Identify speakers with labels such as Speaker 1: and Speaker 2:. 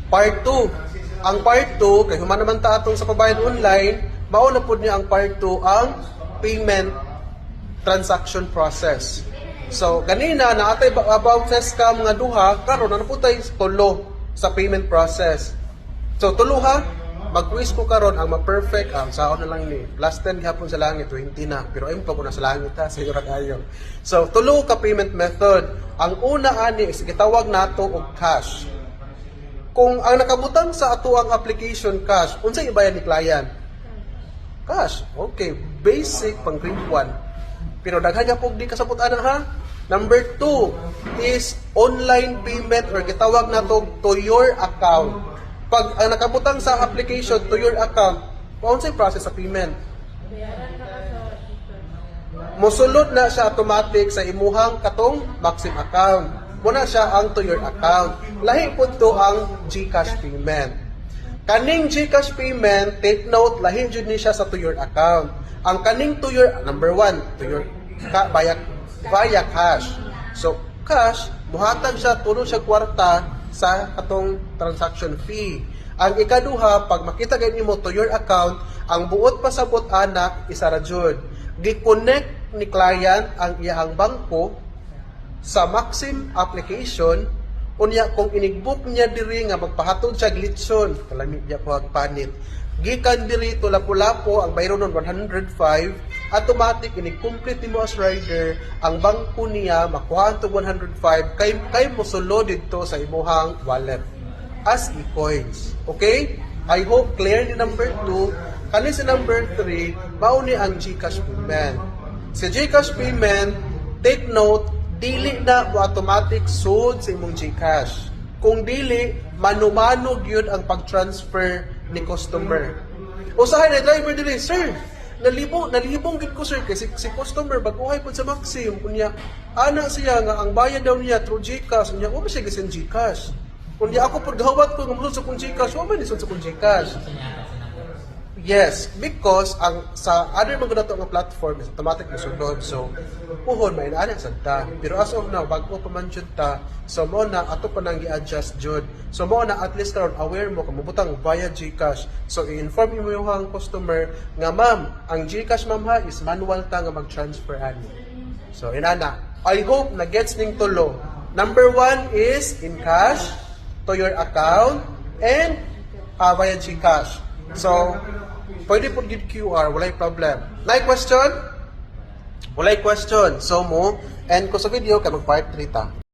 Speaker 1: Part 2. Ang part 2, kay human naman ta atong sa pabayad online, mauna po niya ang part 2, ang payment transaction process. So, ganina, naatay about sa scam nga duha, karon na po tayo tulo sa payment process. So, tulo ha, mag-quiz ko karon ang ma-perfect, saon na lang ni, last 10 gihapon sa langit, 20 na, pero ayun pa ko na sa langit ha, siguro kayo. So, tulo ka payment method. Ang una ani is gitawag nato og cash. Kung ang nakabutang sa ato ang application cash, unsay ibayan ni client? Cash. Okay, basic pang grade 1. Pero daghan nga pug di kasabot-anan ha. Number 2 is online payment or gitawag nato to your account. Pag ang nakabutang sa application to your account, unsay process sa payment? Mosulod na siya automatic sa imuhang katong Maxim account. Muna siya ang to your account. Lahi po to ang GCash payment. Kaning GCash payment, take note, lahi jud ni siya sa to your account. Ang kaning to your, number 1, to your via cash. So, cash, buhatag siya, tulo siya kwarta sa atong transaction fee. Ang ikaduha, pag makita gani mo to your account, ang buot pasabot anak, isa ra jud. Gi-connect ni client ang iyang bangko sa Maxim application, unya kung inigbook niya diri nga magpahatod siya glitson, kalami niya po panit. Gikan diri to lapu-lapo ang bayro nun 105, automatic ini-complete nimo as rider, ang bangko niya makuha to 105 kay mosulod dito sa imuhang wallet as e-coins. Okay? I hope clear ni number 2. Kani si number 3, mao ni ang GCash payment. Sa GCash payment, take note, dili na mo automatic sud sa imong GCash. Kung dili, mano-mano gyud ang pag-transfer ni customer. Usahay na driver dili, sir, nalibong gid ko sir kasi si customer baguhay pud sa Maxim kunya ana siya nga ang bayad daw niya through GCash unya wa siya gisin GCash. Kunya ako pud gahawat ko nga sa kung GCash, wa man lisod sa kung GCash. Yes, because ang sa other mga dato nga platform is automatic na sunod. So, puhon may inaana sa ta. Pero as of now, bago pa man jud ta, so mo na ato pa nang i-adjust jud. So mo na at least karon aware mo kung mabutang via GCash. So i-inform mo yung customer nga ma'am, ang GCash ma'am ha is manual ta nga mag-transfer ani. So inana, I hope na gets ning tulo. Number 1 is in cash to your account and via GCash. So pwede po gid QR, walay problem. Nay question? Walay question. So mo, and ko sa video kay mag part 3 ta.